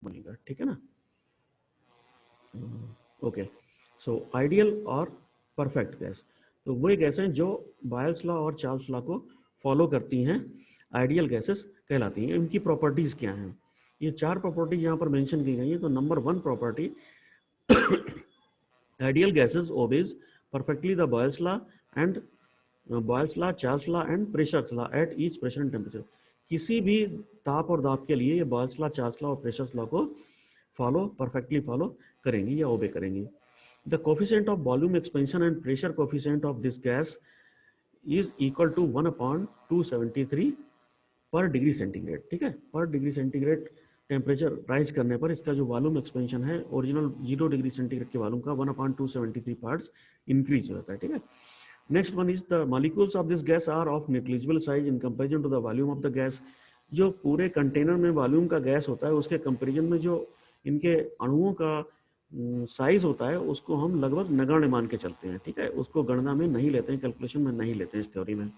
बनेगा, ठीक है ना। ओके, सो आइडियल और परफेक्ट गैस, तो वो गैसें जो बॉयल्स लॉ और चार्ल्स लॉ को फॉलो करती हैं, आइडियल गैसेस कहलाती हैं। इनकी प्रॉपर्टीज क्या हैं? ये 4 प्रॉपर्टीज यहाँ पर मेंशन की गई हैं। तो number 1 property, ideal gases obeys perfectly the Boyle's law and Boyle's law, Charles law and Pressure's law at each pressure and temperature। किसी भी ताप और दाब के लिए ये Boyle's law, Charles law और Pressure's law को परफेक्टली फॉलो करेंगी या ओबे करेंगी। The coefficient of volume expansion and pressure coefficient of this gas is equal to 1/273 पर डिग्री सेंटीग्रेड, ठीक है। पर डिग्री सेंटीग्रेड टेम्परेचर राइज करने पर इसका जो वॉल्यूम एक्सपेंशन है ओरिजिनल 0 डिग्री सेंटीग्रेड के वॉल्यूम का 1/273 पार्ट्स इंक्रीज होता है, ठीक है। Next one is the molecules of this gas are of negligible size in comparison to the volume of the gas. जो पूरे कंटेनर में वॉल्यूम का गैस होता है उसके कंपेरिजन में जो इनके अणुओं का साइज होता है उसको हम लगभग नगण्य मान के चलते हैं, ठीक है। उसको गणना में नहीं लेते हैं, कैलकुलेशन में नहीं लेते हैं इस थ्योरी में।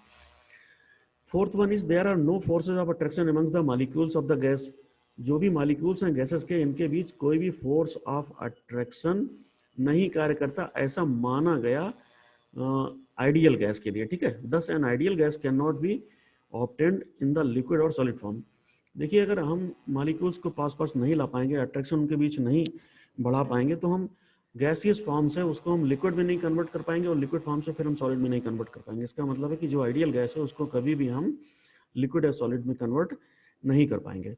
Fourth one is there are no forces of attraction amongst the molecules of the gas. जो भी मॉलिक्यूल्स हैं गैसेस के, इनके बीच कोई भी फोर्स ऑफ अट्रैक्शन नहीं कार्य करता, ऐसा माना गया आइडियल गैस के लिए, ठीक है। दस an ideal gas can not be obtained in the liquid और सॉलिड फॉर्म। देखिए, अगर हम मॉलिक्यूल्स को पास पास नहीं ला पाएंगे, अट्रैक्शन उनके बीच नहीं बढ़ा पाएंगे, तो हम गैसियस फॉर्म से उसको हम लिक्विड में नहीं कन्वर्ट कर पाएंगे और लिक्विड फॉर्म से फिर हम सॉलिड में नहीं कन्वर्ट कर पाएंगे। इसका मतलब है कि जो आइडियल गैस है उसको कभी भी हम लिक्विड या सॉलिड में कन्वर्ट नहीं कर पाएंगे।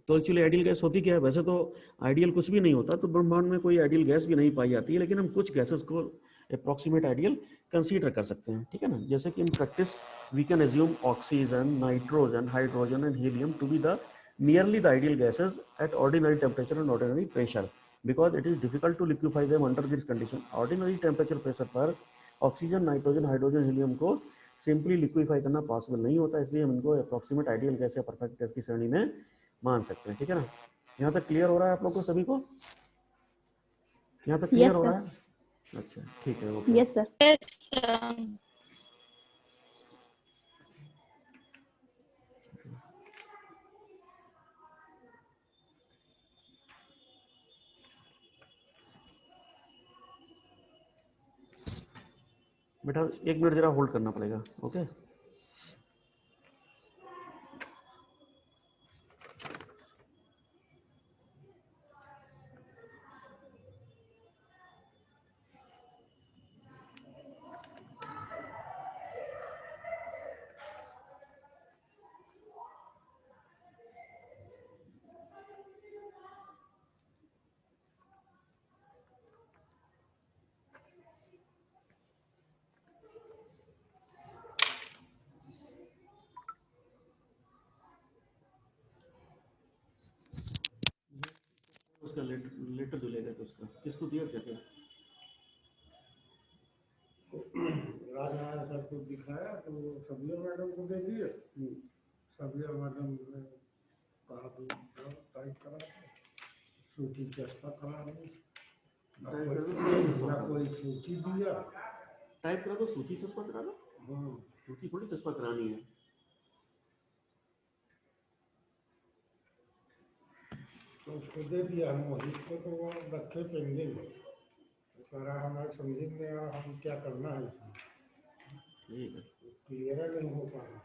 तो एक्चुअली आइडियल गैस होती क्या है? वैसे तो आइडियल कुछ भी नहीं होता, तो ब्रह्मांड में कोई आइडियल गैस भी नहीं पाई जाती है, लेकिन हम कुछ गैसेस को अप्रॉक्सीमेट आइडियल कंसीडर कर सकते हैं, ठीक है ना। जैसे कि in practice we can assume oxygen, nitrogen, hydrogen and helium to be the nearly the ideal gases at ordinary temperature and ordinary pressure, because it is difficult to liquefy them under this condition. Ordinary temperature pressure पर oxygen, nitrogen, hydrogen, helium को simply liquefy करना possible नहीं होता, इसलिए हम इनको approximate ideal gas या perfect gas की श्रेणी में मान सकते हैं, ठीक है ना। यहाँ तक क्लियर हो रहा है आप लोग को सभी को? यहाँ तक क्लियर हो रहा है? अच्छा, ठीक है, ओके। Yes sir. बेटा 1 मिनट जरा होल्ड करना पड़ेगा, ओके। उसका लेटर जो लेगा तो उसका किसको दिया क्या? राजनारायण सर को दिखाया तो सबिया मैडम को दे दिए। सबिया मैडम ने कहा टाइप करा, सूची चस्पा करा रही, ना कोई सूची दिया। टाइप करा दो, सूची चस्पा करा दो। हाँ, सूची थोड़ी चस्पा करानी है। तो उसको दे दिया मोहित को, तो वो रखे पेंडिंग में, तो कह रहा हमारे समझ में आ हम क्या करना है इसमें, ठीक है, क्लियर नहीं हो पा रहा।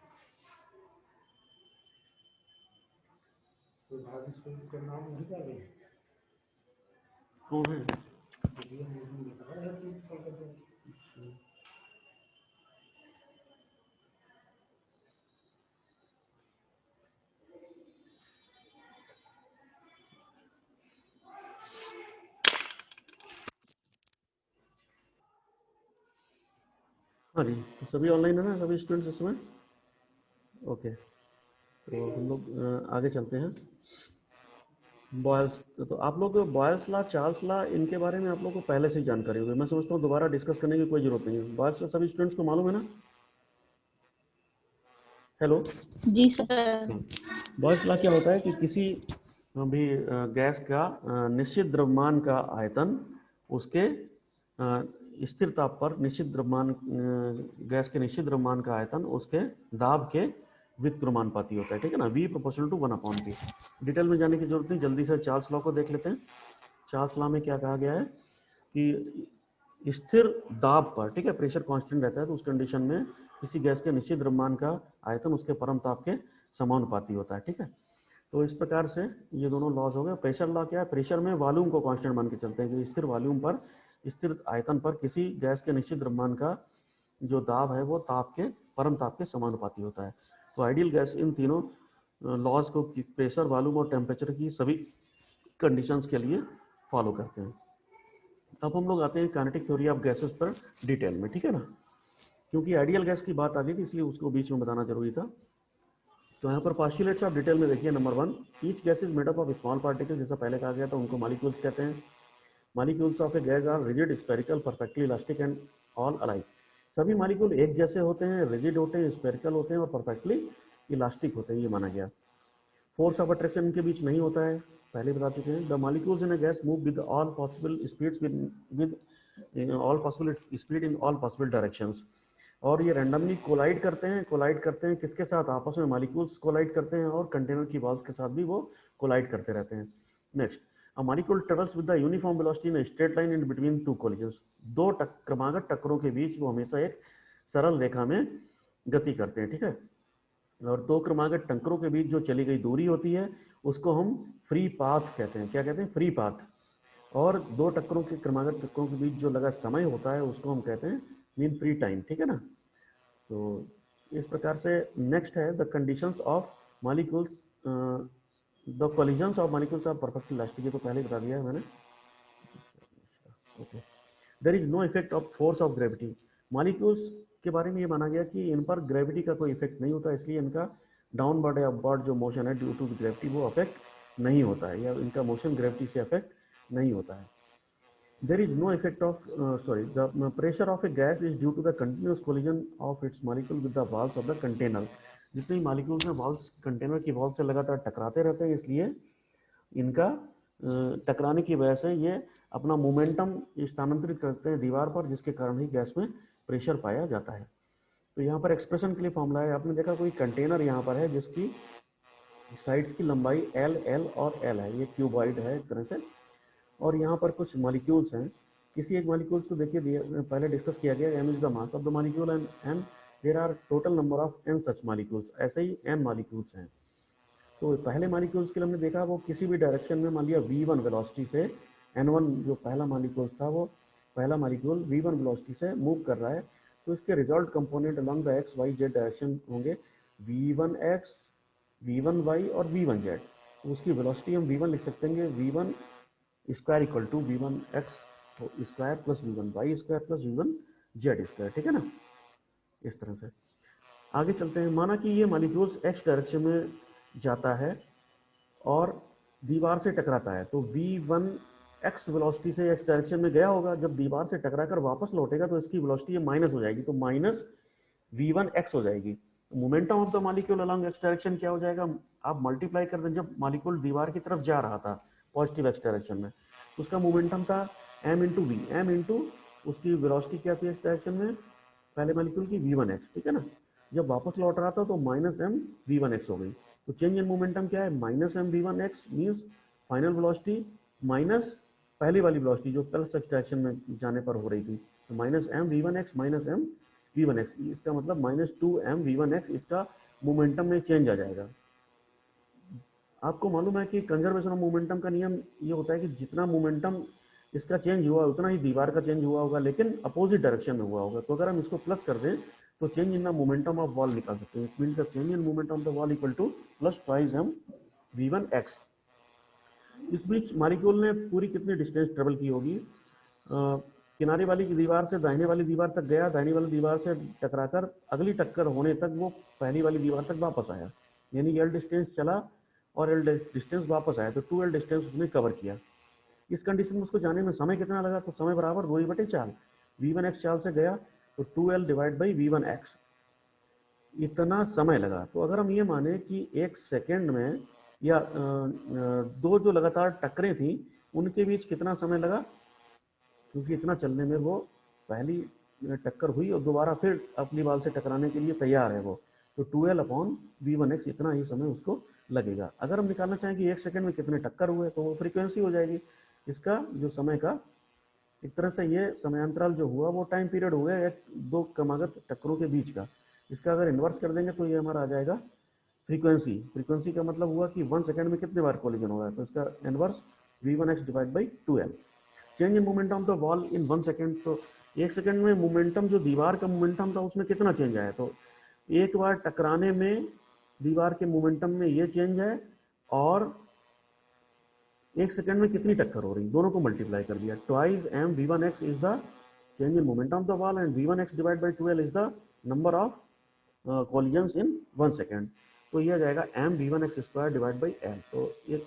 तो भाभी सिंह का नाम नहीं डाले, कौन है? बता रहे थे। हाँ जी, तो सभी ऑनलाइन है ना, सभी स्टूडेंट्स इस समय? ओके, तो हम लोग आगे चलते हैं। बॉयल्स, तो आप लोग बॉयल्स लॉ, चार्ल्स लॉ, इनके बारे में आप लोग को पहले से ही जानकारी होगी। मैं समझता हूँ दोबारा डिस्कस करने की कोई जरूरत नहीं है। बॉयल्स लॉ सभी स्टूडेंट्स को मालूम है ना? हेलो जी सर। बॉयल्स लॉ क्या होता है कि किसी भी गैस का निश्चित द्रव्यमान का आयतन उसके स्थिर ताप पर निश्चित द्रव्यमान, गैस के निश्चित द्रव्यमान का आयतन उसके दाब के विद क्रमानुपाती होता है, ठीक है ना, V proportional to 1/P। Detail में जाने की जरूरत नहीं, जल्दी से चार्ल्स लॉ को देख लेते हैं। चार्ल्स लॉ में क्या कहा गया है कि स्थिर दाब पर, ठीक है, प्रेशर कांस्टेंट रहता है, तो उस कंडीशन में किसी गैस के निश्चित द्रव्यमान का आयतन उसके परम ताप के समानुपाती होता है, ठीक है। तो इस प्रकार से ये दोनों लॉज हो गए। प्रेशर लॉ क्या है, प्रेशर में वॉल्यूम को कांस्टेंट मान के चलते हैं कि स्थिर वॉल्यूम पर, स्थिर आयतन पर किसी गैस के निश्चित द्रव्यमान का जो दाब है वो ताप के परम ताप के समानुपाती होता है। तो आइडियल गैस इन तीनों लॉज को प्रेशर, वॉल्यूम और टेम्परेचर की सभी कंडीशंस के लिए फॉलो करते हैं। अब हम लोग आते हैं काइनेटिक थ्योरी ऑफ गैसेस पर डिटेल में, ठीक है ना, क्योंकि आइडियल गैस की बात आ गई थी इसलिए उसको बीच में बताना जरूरी था। तो यहाँ पर पास्टुलेट्स आप डिटेल में देखिए। Number 1, each gas is made up of small particle, जैसा पहले कहा गया था, उनको मॉलिक्यूल्स कहते हैं। Molecules of a gas are rigid, spherical, perfectly elastic and all alike. सभी मॉलिक्यूल एक जैसे होते हैं, रिजिड होते हैं, स्फेरिकल होते हैं और परफेक्टली इलास्टिक होते हैं, ये माना गया। फोर्स ऑफ अट्रैक्शन इनके बीच नहीं होता है, पहले बता चुके हैं। The molecules in a gas move with all possible speeds, with all possible speed in all possible directions. और ये रैंडमली कोलाइड करते हैं। कोलाइड करते हैं किसके साथ, आपस में मॉलिक्यूल्स कोलाइड करते हैं और कंटेनर की वॉल्स के साथ भी वो कोलाइड करते रहते हैं। Next, a molecule travels with the uniform velocity in straight line in between two collisions. दो क्रमागत टक्करों के बीच वो हमेशा एक सरल रेखा में गति करते हैं, ठीक है। और दो क्रमागत टक्करों के बीच जो चली गई दूरी होती है उसको हम फ्री पाथ कहते हैं। क्या कहते हैं, फ्री पाथ। और दो टक्करों के क्रमागत टक्करों के बीच जो लगा समय होता है उसको हम कहते हैं मीन फ्री टाइम, ठीक है ना। तो इस प्रकार से नेक्स्ट है the conditions of molecules, the collisions of molecules are perfectly elastic, ये तो पहले बता दिया है मैंने। Okay, there is no effect of force of gravity. Molecules के बारे में ये माना गया कि इन पर ग्रेविटी का कोई इफेक्ट नहीं होता, इसलिए इनका डाउनवर्ड या अपवर्ड जो मोशन है ड्यू टू ग्रेविटी वो अफेक्ट नहीं होता है, या इनका मोशन ग्रेविटी से अफेक्ट नहीं होता है। There is no effect of the pressure of a gas is due to the continuous collision of its molecule with the walls of the container. जितने मॉलिक्यूल्स में वॉल्स कंटेनर की wall से लगातार टकराते रहते हैं, इसलिए इनका टकराने की वजह से ये अपना मोमेंटम स्थानांतरित करते हैं दीवार पर, जिसके कारण ही गैस में प्रेशर पाया जाता है। तो यहाँ पर एक्सप्रेशन के लिए फॉर्मूला है, आपने देखा कोई कंटेनर यहाँ पर है जिसकी साइड की लंबाई L और L है, ये क्यूबॉइड है एक तरह से। और यहाँ पर कुछ मॉलिक्यूल्स हैं, किसी एक मॉलिक्यूल्स को देखिए पहले डिस्कस किया गया, m is the mass of the molecule and there are total number of n such molecules. ऐसे ही n मॉलिक्यूल्स हैं। तो पहले मॉलिक्यूल्स के लिए हमने देखा वो किसी भी डायरेक्शन में, मान लिया v1 वेलोसिटी से n1 जो पहला मॉलिक्यूल था, वो पहला मॉलिक्यूल v1 वेलोसिटी से मूव कर रहा है, तो इसके result component along the x y z direction होंगे v1x, v1y और v1z। तो उसकी वेलोसिटी हम v1 लिख सकते हैं, v1 square equal to v1x square plus v1y square plus v1z square, ठीक है ना। इस तरह से आगे चलते हैं। माना कि ये मॉलिक्यूल्स x डायरेक्शन में जाता है और दीवार से टकराता है, तो v1x वेलोसिटी से x डायरेक्शन में गया होगा, जब दीवार से टकरा कर वापस लौटेगा तो इसकी वेलोसिटी माइनस हो जाएगी, तो माइनस v1x हो जाएगी। Momentum of the molecule along x direction क्या हो जाएगा, आप मल्टीप्लाई कर दें, जब मॉलिक्यूल दीवार की तरफ जा रहा था पॉजिटिव x डायरेक्शन में, उसका मोमेंटम था m into V, m into उसकी वेलोसिटी क्या थी x डायरेक्शन में पहले मॉलिक्यूल की v1x, ठीक है ना। जब वापस लौट रहा था तो माइनस m v1x हो गई। तो चेंज इन मोमेंटम क्या है, minus m v1x means final velocity minus पहली वाली वेलोसिटी जो प्लस x डायरेक्शन में जाने पर हो रही थी, तो minus m v1x minus m v1x, इसका मतलब माइनस 2m v1x, इसका मोमेंटम में चेंज आ जाएगा। आपको मालूम है कि कंजर्वेशन ऑफ मोमेंटम का नियम ये होता है कि जितना मोमेंटम इसका चेंज हुआ उतना ही दीवार का चेंज हुआ होगा, लेकिन अपोजिट डायरेक्शन में हुआ होगा। तो अगर हम इसको प्लस कर दें तो change in the momentum of wall निकाल सकते हैं। It means the change in momentum of the wall equal two plus twice m v1x। इस बीच मॉलिक्यूल ने पूरी कितनी डिस्टेंस ट्रेवल की होगी, किनारे वाली की दीवार से दाहिने वाली दीवार तक गया, दाहिने वाली दीवार से टकराकर अगली टक्कर होने तक वो पहली वाली दीवार तक वापस आया, यानी L डिस्टेंस चला और L डिस्टेंस वापस आया, तो 2L डिस्टेंस उसने कवर किया। इस कंडीशन में उसको जाने में समय कितना लगा, तो समय बराबर 2/4, v1x चाल से गया तो 2L डिवाइड बाई v1x, इतना समय लगा। तो अगर हम ये माने कि एक सेकेंड में या दो जो लगातार टक्करें थी उनके बीच कितना समय लगा, क्योंकि इतना चलने में वो पहली टक्कर हुई और दोबारा फिर अपनी बाल से टकराने के लिए तैयार है वो, तो 2L/V1x इतना ही समय उसको लगेगा। अगर हम निकालना चाहें कि 1 सेकंड में कितने टक्कर हुए तो वो फ्रीक्वेंसी हो जाएगी इसका जो समय का, एक तरह से ये समयांतराल जो हुआ वो टाइम पीरियड हो गया एक दो क्रमागत टक्करों के बीच का। इसका अगर इन्वर्स कर देंगे तो ये हमारा आ जाएगा फ्रीक्वेंसी। फ्रीक्वेंसी का मतलब हुआ कि 1 सेकंड में कितने बार कोलिजन हो रहा है, तो इसका inverse V1x divide by 2L। Change in momentum of the wall in 1 second, तो 1 सेकंड में मोमेंटम जो दीवार का मोमेंटम था उसमें कितना चेंज आया, तो एक बार टकराने में दीवार के मोमेंटम में ये चेंज है और 1 सेकंड में कितनी टक्कर हो रही, दोनों को मल्टीप्लाई कर दिया। Twice m V1x is the change in momentum of the wall and V1x divide by 2L is the number of collisions in 1 second. तो ये आ जाएगा m V1x square divide by L। तो ये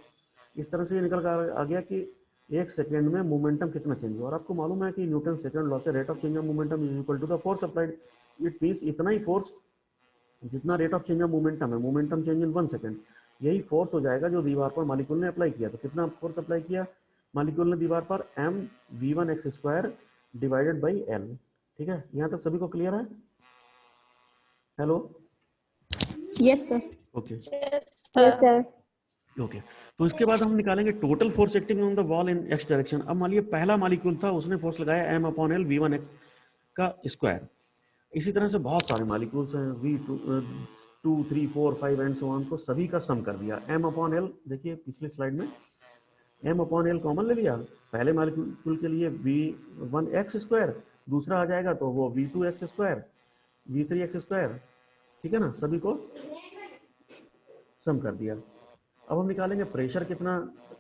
इस तरह से ये निकल कर आ गया कि 1 सेकंड में मोमेंटम कितना चेंज हुआ। और आपको मालूम है कि न्यूटन सेकंड लॉ से rate of change of momentum is equal to the force applied. It means इतना ही फोर्स जितना rate of change of momentum है, मोमेंटम चेंज इन 1 सेकंड, यही फोर्स हो जाएगा जो दीवार पर मॉलिक्यूल ने अप्लाई किया। तो कितना फोर्स अप्लाई किया मॉलिक्यूल ने दीवार पर, m V1x square divided by L। ठीक है, यहाँ तक सभी को क्लियर है? Hello, yes sir. Okay yes sir. Okay. तो इसके बाद हम निकालेंगे total force acting on the wall in x direction. अब मान लीजिए पहला मॉलिक्यूल था, उसने फोर्स लगाया m/L V1x का स्क्वायर। इसी तरह से बहुत सारे मॉलिक्यूल्स हैं V2 2 3 4 5 एंड सो ऑन, को सभी का सम कर दिया m/L। देखिए पिछली स्लाइड में m/L कॉमन ले लिया, पहले मॉलिक्यूल के लिए V1x स्क्वायर, दूसरा आ जाएगा तो वो V2x स्क्वायर V3x स्क्वायर, ठीक है ना, सभी को सम कर दिया। अब हम निकालेंगे प्रेशर कितना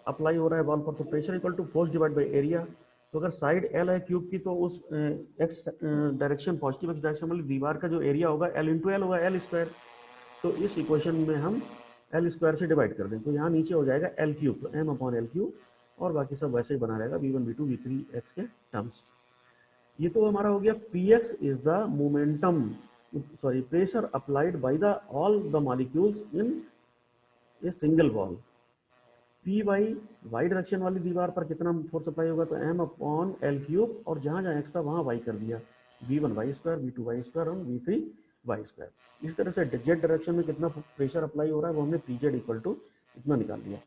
अप्लाई हो रहा है वॉल पर, तो pressure equal to force divide by area. तो अगर साइड एल है क्यूब की तो उस X direction positive X direction वाली दीवार का जो एरिया होगा एल इंटू एल होगा, एल स्क्वायर। तो इस इक्वेशन में हम एल स्क्वायर से डिवाइड कर दें तो यहाँ नीचे हो जाएगा एल क्यूब, तो m/L क्यूब, और बाकी सब वैसे ही बना रहेगा V1 V2 V3x के टर्म्स। ये तो हमारा हो गया px is the momentum, sorry pressure applied by the all the molecules in a single wall. P Y Y direction वाली दीवार पर कितना फोर्स अप्लाई होगा, तो m/L क्यूब, और जहाँ जहाँ x था वहाँ y कर दिया, V1y स्क्वायर V2y स्क्वायर और V3y स्क्वायर। इस तरह से जेड डायरेक्शन में कितना प्रेशर अप्लाई हो रहा है वो हमने Pz इक्वल टू इतना निकाल लिया।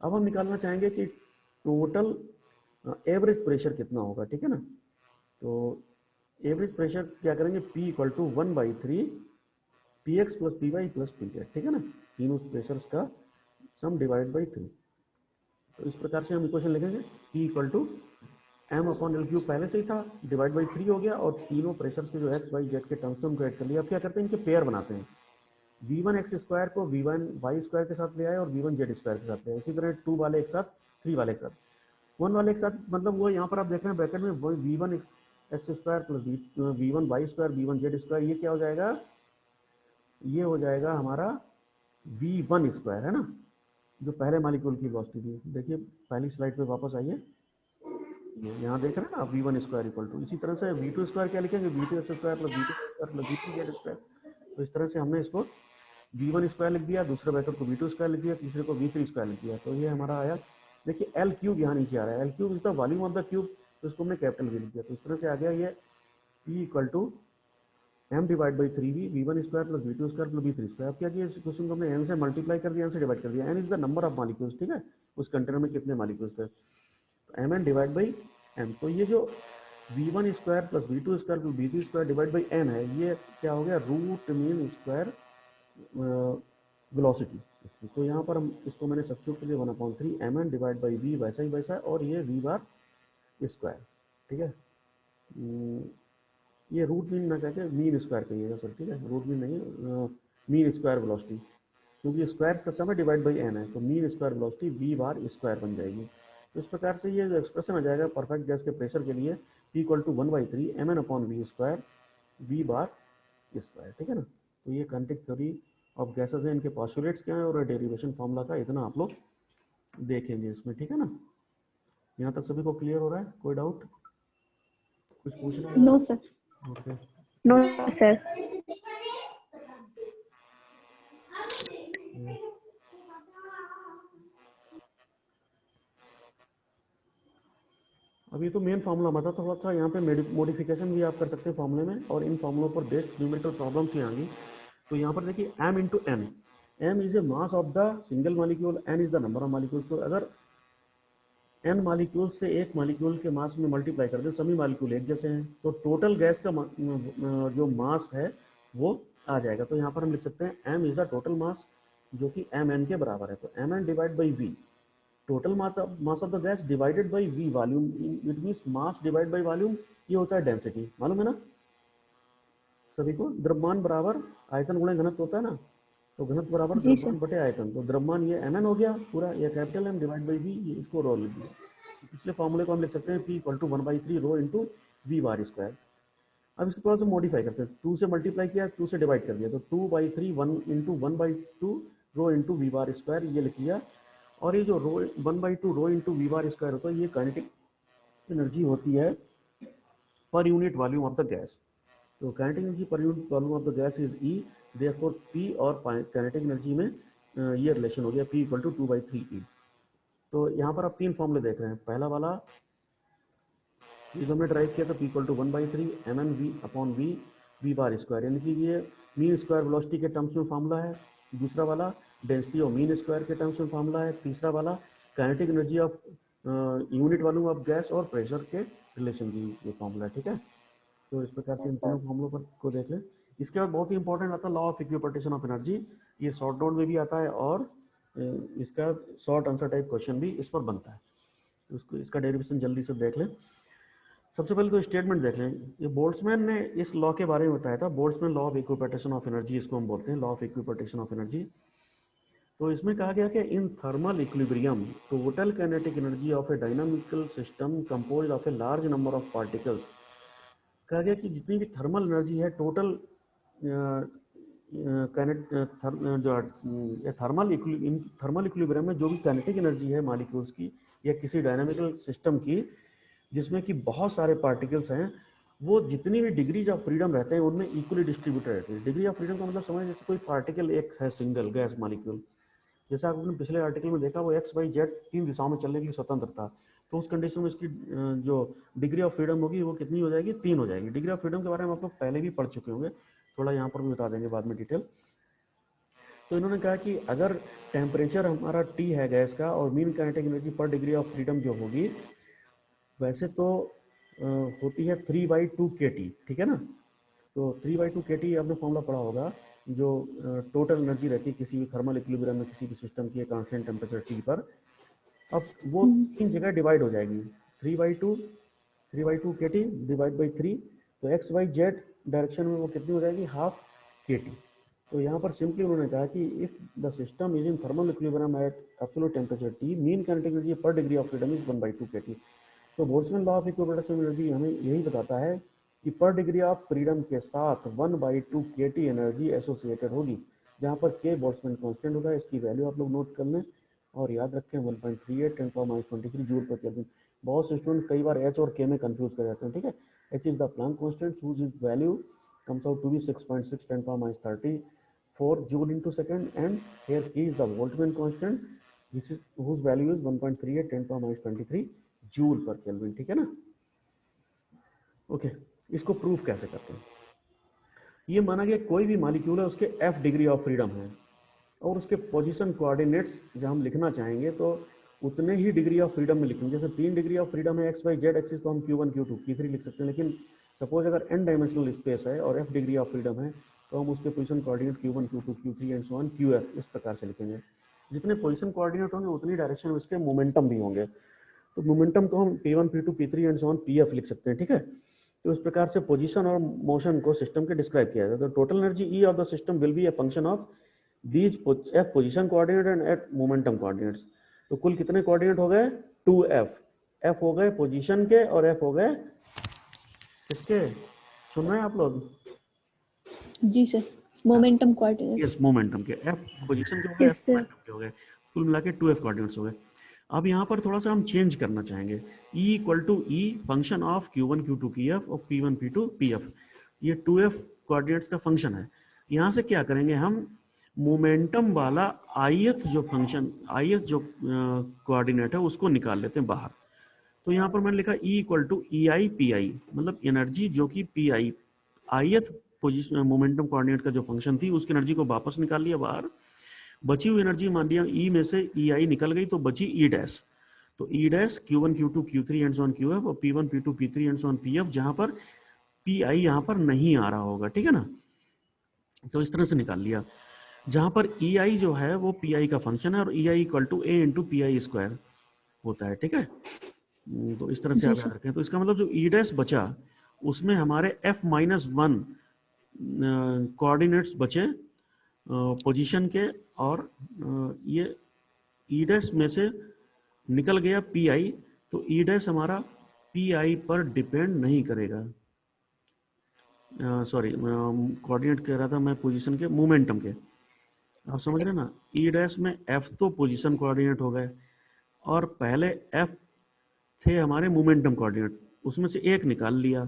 अब हम निकालना चाहेंगे कि टोटल एवरेज प्रेशर कितना होगा, ठीक है ना। तो एवरेज प्रेशर क्या करेंगे, P equal to 1/3 Px plus Py plus Pz, ठीक है ना, तीनों प्रेशर्स का सम डिवाइड बाई 3। तो इस प्रकार से हम इक्वेशन लिखेंगे, P equal to m/L cube पहले से ही था, डिवाइड बाई 3 हो गया, और तीनों प्रेशर्स के जो x y z के टर्म्स में हम ऐड कर लिया। अब क्या करते हैं, इनके पेयर बनाते हैं। V1x स्क्वायर को V1y स्क्वायर के साथ ले आए और V1z स्क्वायर के साथ ले आए। इसी तरह 2 वाले एक साथ, 3 वाले एक साथ, 1 वाले एक साथ, मतलब वो यहाँ पर आप देख रहे हैं ब्रैकेट में V1x square plus V1y square V1z square, ये क्या हो जाएगा, ये हो जाएगा हमारा V1 स्क्वायर, है ना, जो पहले मॉलिक्यूल की वेलोसिटी थी। देखिए पहली स्लाइड पे वापस आइए, ये यहाँ देख रहे हैं ना आप, V1 स्क्वायर इक्वल टू, इसी तरह से V2 स्क्वायर क्या लिखेंगे, V2x square plus V2 square plus V2z square. तो इस तरह से हमने इसको V1 स्क्वायर लिख दिया, दूसरे ब्रैकेट को V2 स्क्वायर लिख दिया, तीसरे को V3 स्क्वायर लिख दिया। तो ये हमारा आया, देखिए एल क्यूब यहाँ नीचे आ रहा है, L cube is the volume of the cube, तो इसको हमने कैपिटल V लिख दिया। तो इस तरह से आ गया ये P equal to m divide by 3v V1 square plus V2 square plus V3 square. अब क्या किया, इस क्वेश्चन को हमने n से मल्टीप्लाई कर दिया, n से डिवाइड कर दिया। n is the number of molecules, ठीक है, उस कंटेनर में कितने मॉलिक्यूल्स थे, तो mn डिवाइड बाई m। तो ये जो V1 square plus V2 square plus V3 square divide by n है, ये क्या हो गया, रूट मीन स्क्वायर वेलोसिटी। तो यहाँ पर हम इसको मैंने सब्स्टिट्यूट कर दिया 1/3 mn डिवाइड बाई v, वैसा ही वैसा, और ये v बार स्क्वायर, ठीक है। ये रूट मीन ना कहते मीन स्क्वायर कहिएगा सर, ठीक है, रूट मीन नहीं, मीन स्क्वायर वेलोसिटी, क्योंकि स्क्वायर का समय डिवाइड बाई n है, तो mean square velocity v bar square बन जाएगी। तो इस प्रकार से ये जो एक्सप्रेशन आ जाएगा परफेक्ट गैस के प्रेशर के लिए, P equal to 1/3 mn/v square v bar square, ठीक है ना। तो ये काइनेटिक थ्योरी ऑफ गैसेस है, इनके पोस्टुलेट्स क्या है और डेरिवेशन फार्मूला का इतना आप लोग देखेंगे इसमें, ठीक है ना। यहाँ तक सभी को क्लियर हो रहा है, कोई डाउट, कुछ पूछना है? No sir. Okay, no sir. अभी तो मेन फार्मूला बता, थोड़ा सा यहाँ पे मॉडिफिकेशन भी आप कर सकते हैं फार्मूले में, और इन फार्मूलों पर बेस्ड न्यूमेरिकल प्रॉब्लम्स ही आएंगी। तो यहाँ पर देखिए m into n, m is a mass of the single molecule, n is the number of molecules. तो अगर n मॉलिक्यूल से एक मॉलिक्यूल के मास में मल्टीप्लाई कर दें, सभी मॉलिक्यूल एक जैसे हैं, तो टोटल गैस का जो मास है वो आ जाएगा। तो यहाँ पर हम लिख सकते हैं m is the total mass, जो कि mn के बराबर है। तो mn divide by v, total mass of the gas divided by v volume, it means mass divide by volume, ये होता है डेंसिटी, मालूम है ना सभी को। द्रव्यमान बराबर आयतन गुणा घनत्व होता है ना, तो घनत्व बराबर जी सर। द्रव्यमान बटे आयतन। तो द्रव्यमान ये mn हो गया पूरा, ये capital M divide by v, ये इसको रो लिख दिया। पिछले फॉर्मूले को हम लिख सकते हैं P equal to 1/3 rho into V bar square. अब इसको थोड़ा सा मॉडिफाई करते हैं, 2 से मल्टीप्लाई किया, 2 से डिवाइड कर दिया, तो 2/3 1 into 1/2 rho into V bar square, ये लिख लिया। और ये जो rho 1/2 rho into V bar square होता है, ये काइनेटिक एनर्जी होती है per unit volume of the gas. तो kinetic energy per unit volume of the gas is E, therefore P और काइनेटिक एनर्जी में ये रिलेशन हो गया P इक्वल टू 2/3E। तो यहाँ पर आप तीन फॉर्मूले देख रहे हैं। पहला वाला हमने ड्राइव किया था P equal to 1/3 mn v upon v bar square, यानी कि ये मीन स्क्वायर वेलोसिटी के टर्म्स में फॉर्मूला है। दूसरा वाला डेंसिटी ऑफ मीन स्क्वायर के टर्म्स में फॉर्मूला है। तीसरा वाला kinetic energy of unit volume of gas और प्रेशर के रिलेशन की ये फॉर्मूला है, ठीक है। तो इस प्रकार से इन तीनों फॉर्मूलों पर को देख लें। इसके बाद बहुत ही इंपॉर्टेंट आता है law of equipartition of energy, ये शॉर्ट नोट में भी आता है और इसका शॉर्ट आंसर टाइप क्वेश्चन भी इस पर बनता है। तो इसको इसका डेरिवेशन जल्दी से देख लें। सबसे पहले तो स्टेटमेंट देख लें, ये बोल्ट्जमैन ने इस लॉ के बारे में बताया था, Boltzmann law of equipartition of energy, इसको हम बोलते हैं law of equipartition of energy. तो इसमें कहा गया कि इन thermal equilibrium total kinetic energy of A dynamical system composed of a large number of particles, कहा गया कि जितनी भी थर्मल एनर्जी है टोटल थर्मल इक्विलिब्रियम में जो भी काइनेटिक एनर्जी है मॉलिक्यूल्स की या किसी डायनामिकल सिस्टम की जिसमें कि बहुत सारे पार्टिकल्स हैं, वो जितनी भी डिग्रीज ऑफ फ्रीडम रहते हैं उनमें इक्वली डिस्ट्रीब्यूटेड रहते हैं। डिग्री ऑफ फ्रीडम का मतलब समझ, जैसे कोई पार्टिकल एक है सिंगल गैस मॉलिक्यूल, जैसा आपने पिछले आर्टिकल में देखा, वो एक्स वाई जेड तीन दिशाओं में चलने के लिए स्वतंत्र था, तो उस कंडीशन में इसकी जो डिग्री ऑफ फ्रीडम होगी वो कितनी हो जाएगी, 3 हो जाएगी। डिग्री ऑफ फ्रीडम के बारे में आप लोग पहले भी पढ़ चुके होंगे, थोड़ा यहाँ पर भी बता देंगे बाद में डिटेल। तो इन्होंने कहा कि अगर टेम्परेचर हमारा T है गैस का और mean kinetic energy per degree of freedom जो होगी वैसे तो होती है 3/2 kT, ठीक है ना। तो 3/2 kT आपने फॉर्मूला पढ़ा होगा, जो टोटल एनर्जी रहती है किसी भी थर्मल इक्विलिब्रियम में किसी भी सिस्टम की कांस्टेंट टेम्परेचर T पर। अब वो 3 जगह डिवाइड हो जाएगी, 3/2 kT डिवाइड बाई 3, तो एक्स वाई जेड डायरेक्शन में वो कितनी हो जाएगी, हाफ kT। तो यहाँ पर सिंपली उन्होंने कहा कि if the system is in thermal equilibrium at absolute temperature T, mean kinetic energy per degree of freedom is 1/2 kT। तो Boltzmann law of equipartition of energy हमें यही बताता है कि पर डिग्री ऑफ फ्रीडम के साथ 1/2 kT एनर्जी एसोसिएटेड होगी, जहाँ पर K बोल्ट्जमैन कांस्टेंट होगा। इसकी वैल्यू आप लोग नोट कर लें और याद रखें 1.38 10⁻23 जूल पर केल्विन। बहुत से स्टूडेंट कई बार H और K में कंफ्यूज कर जाते हैं, ठीक है। H is the plank constant whose value comes out to be 6.6 10⁻34 joule into second, and here K is the Boltzmann constant which is whose value is 1.38 10⁻23 joule पर kelvin, ठीक है ना। ओके, इसको प्रूफ कैसे करते हैं। ये माना गया कोई भी मॉलिक्यूल है उसके F डिग्री ऑफ फ्रीडम है और उसके पोजीशन कोऑर्डिनेट्स जब हम लिखना चाहेंगे तो उतने ही डिग्री ऑफ फ्रीडम में लिखेंगे। जैसे 3 डिग्री ऑफ फ्रीडम है एक्स वाई जेड एक्सिस, तो हम Q1 Q2 Q3 लिख सकते हैं। लेकिन सपोज अगर n डायमेंशनल स्पेस है और F डिग्री ऑफ फ्रीडम है तो हम उसके position coordinate Q1 Q2 Q3 and so on QF इस प्रकार से लिखेंगे। जितने पोजीशन कोऑर्डिनेट होंगे उतनी डायरेक्शन में इसके मोमेंटम भी होंगे। तो मोमेंटम को हम P1 P2 P3 and so on PF लिख सकते हैं, ठीक है। तो इस प्रकार से पोजीशन और मोशन को सिस्टम के डिस्क्राइब किया जाता है। तो total energy E of the system will be a function of these F position coordinate and at momentum coordinates. तो कुल कितने कोऑर्डिनेट हो गए, 2F, F हो गए पोजीशन के और F हो गए किसके, सुन रहे हैं आप लोग? जी sir, momentum coordinate. Yes, momentum के। F पोजीशन के हो गए, Yes, F sir. मोमेंटम के हो गए, कुल मिला के 2F कोऑर्डिनेट्स हो गए। अब यहाँ पर थोड़ा सा हम चेंज करना चाहेंगे, E equal to E function of Q1 Q2 PF और P1 P2 PF, ये 2F कोऑर्डिनेट्स का फंक्शन है। यहाँ से क्या करेंगे हम, मोमेंटम वाला ith जो फंक्शन ith जो कोऑर्डिनेट है उसको निकाल लेते हैं बाहर। तो यहाँ पर मैंने लिखा E equal to EI PI, मतलब एनर्जी जो कि PI ith position momentum coordinate का जो फंक्शन थी उसकी एनर्जी को वापस निकाल लिया बाहर। बची हुई एनर्जी मान लिया ई में से ई आई निकल गई तो बची ई डैश, तो ई dash Q1 Q2 Q3 and so on Qf और P1 P2 P3 and so on Pf, जहां पर Pi यहां पर नहीं आ रहा होगा, ठीक है ना। तो इस तरह से निकाल लिया, जहां पर EI जो है वो PI का फंक्शन है और EI equal to A into PI square होता है, ठीक है। तो इस तरह से जी आप सर। याद रखें। तो इसका मतलब जो ई डैश बचा उसमें हमारे F-1 कोऑर्डिनेट्स बचे पोजीशन के, और ये ई डैश में से निकल गया PI, तो ई डैश हमारा PI पर डिपेंड नहीं करेगा। सॉरी, कोऑर्डिनेट कह रहा था मैं पोजीशन के, मोमेंटम के, आप समझ रहे हैं ना। ई डैश में F तो पोजीशन कोऑर्डिनेट हो गए, और पहले F थे हमारे मोमेंटम कोऑर्डिनेट, उसमें से एक निकाल लिया,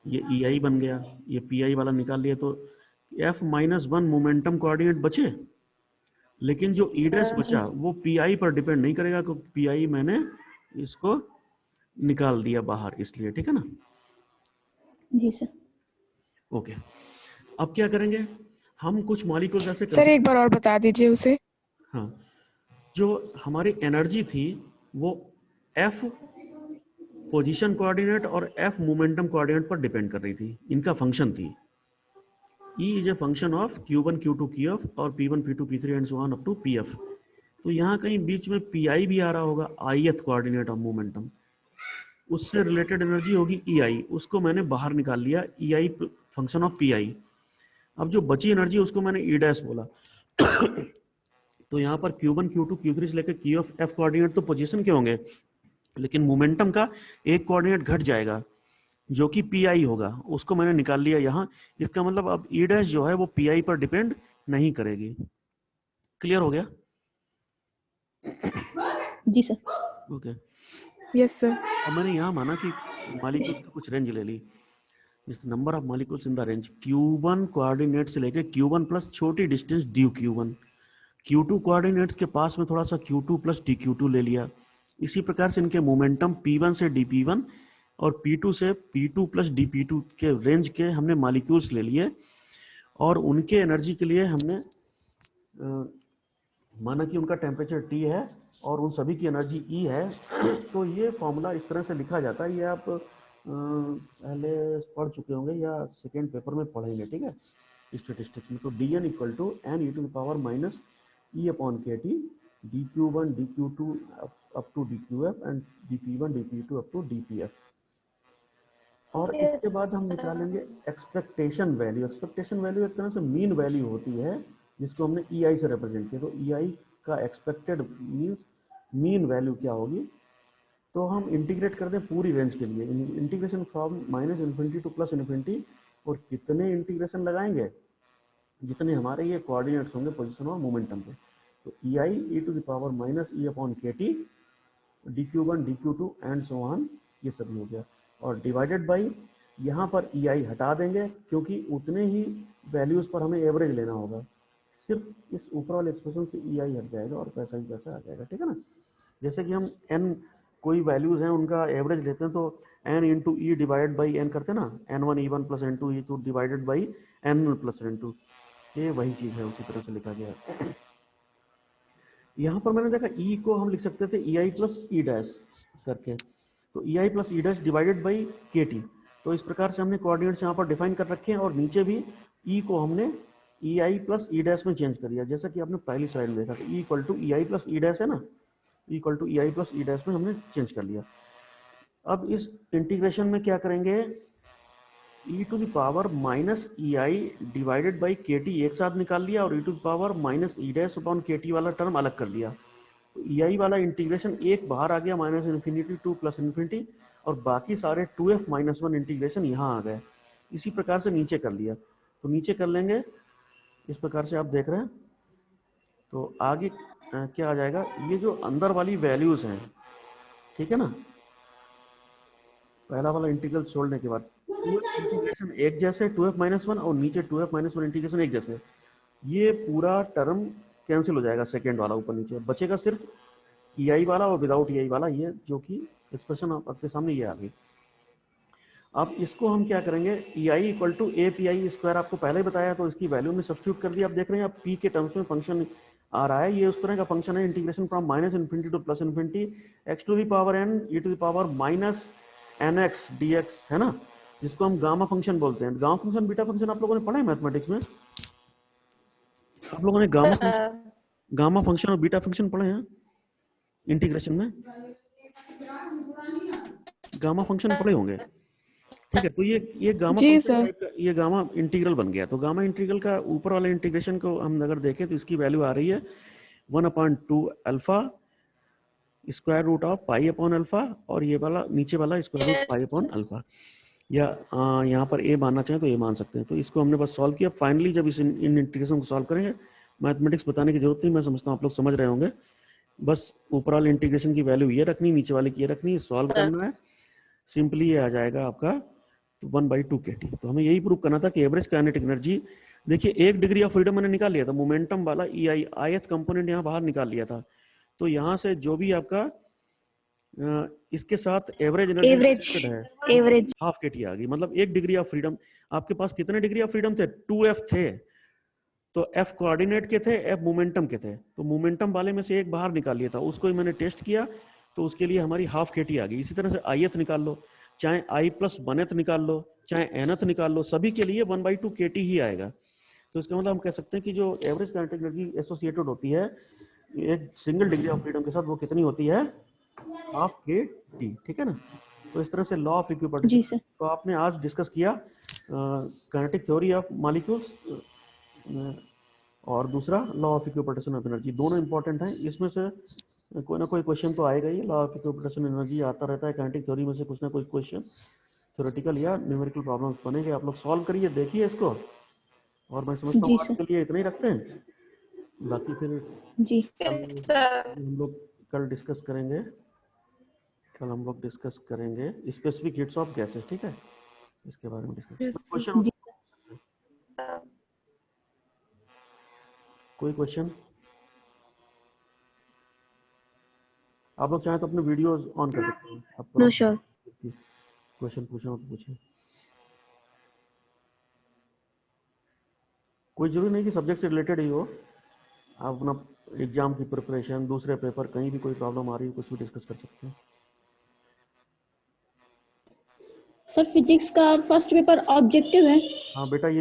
ये EI बन गया, ये PI वाला निकाल लिया, तो F-1 मोमेंटम कोऑर्डिनेट बचे, लेकिन जो ई डैश बचा वो PI पर डिपेंड नहीं करेगा, क्योंकि PI मैंने इसको निकाल दिया बाहर, इसलिए, ठीक है ना। जी सर। ओके, अब क्या करेंगे हम, कुछ मॉलिक्यूल्स ऐसे सर एक बार और बता दीजिए उसे। हाँ, जो हमारी एनर्जी थी वो F पोजीशन कोऑर्डिनेट और F मोमेंटम कोऑर्डिनेट पर डिपेंड कर रही थी, इनका फंक्शन थी। E is a function of Q1 Q2 Qf और P1 P2 P3 and so on up to Pf। तो यहाँ कहीं बीच में PI भी आ रहा होगा, ith कोऑर्डिनेट ऑफ मोमेंटम, उससे रिलेटेड एनर्जी होगी EI, उसको मैंने बाहर निकाल लिया, EI फंक्शन ऑफ PI। अब जो बची एनर्जी उसको मैंने E डैश बोला। तो यहाँ पर Q1 Q2 Q3 से लेकर Qf कोऑर्डिनेट तो पोजीशन के होंगे, लेकिन मोमेंटम का एक कोऑर्डिनेट घट जाएगा जो कि PI होगा, उसको मैंने निकाल लिया यहाँ। इसका मतलब अब E डैश जो है वो PI पर डिपेंड नहीं करेगी। क्लियर हो गया? जी सर। ओके। Yes sir. अब मैंने यहाँ माना कि मॉलिक्यूल की कुछ रेंज ले ली, इस number of molecules in the range Q1 coordinate से लेके Q1 प्लस छोटी डिस्टेंस dQ1, Q2 कोऑर्डिनेट्स के पास में थोड़ा सा Q2 प्लस dQ2 ले लिया। इसी प्रकार से इनके मोमेंटम P1 से dP1 और P2 से P2 प्लस dP2 के रेंज के हमने मॉलिक्यूल्स ले लिए, और उनके एनर्जी के लिए हमने माना कि उनका टेम्परेचर T है और उन सभी की एनर्जी E है। तो ये फॉर्मूला इस तरह से लिखा जाता है, ये आप पहले पढ़ चुके होंगे या सेकेंड पेपर में पढ़ेंगे, ठीक है, स्टैटिस्टिक्स में। तो dN equal to n e to the power minus E upon KT dQ1 dQ2 up to dQf and dP1 dP2 up to dPf। और इसके बाद हम निकालेंगे एक्सपेक्टेशन वैल्यू। एक्सपेक्टेशन वैल्यू एक तरह से मीन वैल्यू होती है, जिसको हमने EI से रिप्रेजेंट किया। तो EI का एक्सपेक्टेड मीन्स मीन वैल्यू क्या होगी, तो हम इंटीग्रेट कर दें पूरी रेंज के लिए, integration from minus infinity to plus infinity, और कितने इंटीग्रेशन लगाएंगे, जितने हमारे ये कोऑर्डिनेट्स होंगे पोजीशन और मोमेंटम पे। तो EI e to the power minus E upon KT dQ1 dQ2 and so on, ये सभी हो गया, और डिवाइडेड बाई यहाँ पर EI हटा देंगे क्योंकि उतने ही वैल्यूज पर हमें एवरेज लेना होगा, सिर्फ इस ऊपर वाले एक्सप्रेशन से EI हट जाएगा और पैसा ही पैसा आ जाएगा, ठीक है ना। जैसे कि हम n कोई वैल्यूज हैं उनका एवरेज लेते हैं, तो n into E divided by n करते हैं ना, n1 E1 plus n2 E2 divided by n plus n2, ये वही चीज़ है, उसी तरह से लिखा गया है। यहाँ पर मैंने देखा E को हम लिख सकते थे EI प्लस E डैश करके, तो EI plus E dash divided by KT। तो इस प्रकार से हमने कोऑर्डिनेट्स यहाँ पर डिफाइन कर रखे हैं, और नीचे भी E को हमने EI प्लस E डैश में चेंज कर दिया, जैसा कि आपने पहली स्लाइड में देखा था। E equal to EI plus E dash है ना, E equal to EI plus E dash में हमने चेंज कर लिया। अब इस इंटीग्रेशन में क्या करेंगे, e to the power minus EI divided by KT एक साथ निकाल लिया, और e to the power minus E dash upon KT वाला टर्म अलग कर लिया। तो EI वाला इंटीग्रेशन एक बाहर आ गया minus infinity to plus infinity, और बाकी सारे 2f माइनस 1 इंटीग्रेशन यहाँ आ गए। इसी प्रकार से नीचे कर लिया, तो नीचे कर लेंगे इस प्रकार से आप देख रहे हैं। तो आगे क्या आ जाएगा, ये जो अंदर वाली वैल्यूज हैं, ठीक है ना, पहला वाला इंटीग्रल छोड़ने के बाद इंटीग्रेशन एक जैसे 2f माइनस 1 और नीचे 2f माइनस 1 इंटीग्रेशन एक जैसे, ये पूरा टर्म कैंसिल हो जाएगा, सेकेंड वाला ऊपर नीचे बचेगा सिर्फ EI वाला और विदाउट EI वाला, ये जो कि एक्सप्रेशन आपके सामने ये आ गई। अब इसको हम क्या करेंगे, E I equal to A P I square, आपको पहले ही बताया, तो इसकी वैल्यू में सब्स्टिट्यूट कर दिया। आप देख रहे हैं आप पी के टर्म्स में फंक्शन आ रहा है, ये उस तरह का फंक्शन है, integration from minus infinity to plus infinity X to the power N E to the power minus N X D X, है ना, जिसको हम गामा फंक्शन बोलते हैं। गामा फंक्शन, बीटा फंक्शन आप लोगों ने पढ़ा है मैथमेटिक्स में? आप लोगों ने गामा फंक्शन और बीटा फंक्शन पढ़े हैं इंटीग्रेशन में? गामा फंक्शन पढ़े होंगे, ठीक है। तो ये गामा जी फंक्शन सर। ये गामा इंटीग्रल बन गया। तो गामा इंटीग्रल का ऊपर वाले इंटीग्रेशन को हम अगर देखें तो इसकी वैल्यू आ रही है 1/2 alpha square root of pi upon alpha, और ये वाला नीचे वाला square root pi upon alpha, या यहाँ पर ए मानना चाहें तो ए मान सकते हैं। तो इसको हमने बस सॉल्व किया। फाइनली जब इस इन इंटीग्रेशन को सॉल्व करेंगे, मैथमेटिक्स बताने की जरूरत नहीं, मैं समझता हूँ आप लोग समझ रहे होंगे। बस ऊपर वाले इंटीग्रेशन की वैल्यू ये रखनी, नीचे वाले की ये रखनी, सॉल्व करना है, सिंपली ये आ जाएगा आपका 1/2 kT। तो हमें यही प्रूव करना था कि एवरेज काइनेटिक एनर्जी, देखिए 1 डिग्री ऑफ फ्रीडम मैंने निकाल लिया था, मोमेंटम वाला ई आई ith कंपोनेंट यहाँ बाहर निकाल लिया था। तो यहाँ से जो भी आपका इसके साथ एवरेज एनर्जी है, एवरेज हाफ kT आ गई। मतलब 1 डिग्री ऑफ फ्रीडम, आपके पास कितने डिग्री ऑफ फ्रीडम थे? 2f थे। तो f कोऑर्डिनेट के थे, f मोमेंटम के थे, तो मोमेंटम वाले में से एक बाहर निकाल लिया था, उसको ही मैंने टेस्ट किया, तो उसके लिए हमारी हाफ kT आ गई। इसी तरह से ith निकाल लो, चाहे i प्लस 1th निकाल लो, चाहे nth निकाल लो, सभी के लिए 1/2 kT ही आएगा। तो इसका मतलब हम कह सकते हैं कि जो एवरेज काइनेटिक एनर्जी एसोसिएटेड होती है एक सिंगल डिग्री ऑफ फ्रीडम के साथ, वो कितनी होती है? हाफ kT, ठीक है ना। तो इस तरह से लॉ ऑफ इक्विपार्टीशन जी सर। तो आपने आज डिस्कस किया, काइनेटिक थ्योरी ऑफ मॉलिक्यूल्स और दूसरा law of equipartition of energy. दोनों इंपॉर्टेंट हैं, इसमें से कोई ना कोई क्वेश्चन तो आएगा ही। लॉ ऑफ इक्विपार्टीशन एनर्जी आता रहता है, काइनेटिक थ्योरी में से कुछ ना कुछ क्वेश्चन थ्योरेटिकल या न्यूमेरिकल प्रॉब्लम्स बनेंगे, आप लोग सॉल्व करिए, देखिए इसको। और मैं समझता जी हूँ आज सर। के लिए इतना ही रखते हैं, बाकी फिर जी हम लोग कल डिस्कस करेंगे। कल हम लोग डिस्कस करेंगे स्पेसिफिक हीट्स ऑफ गैसेस, ठीक है, इसके बारे में डिस्कस। Yes, sir. क्वेश्चन, जी कोई क्वेश्चन? आप लोग चाहें तो अपने वीडियोस ऑन कर सकते हैं, आप नो श्योर। क्वेश्चन पूछना हो तो पूछिए। कोई जरूरी नहीं कि सब्जेक्ट से रिलेटेड ही हो, आप अपना एग्जाम की प्रिपरेशन, दूसरे पेपर, कहीं भी कोई प्रॉब्लम आ रही है, कुछ भी डिस्कस कर सकते हैं। सर फिजिक्स का फर्स्ट पेपर ऑब्जेक्टिव है। हाँ बेटा, ये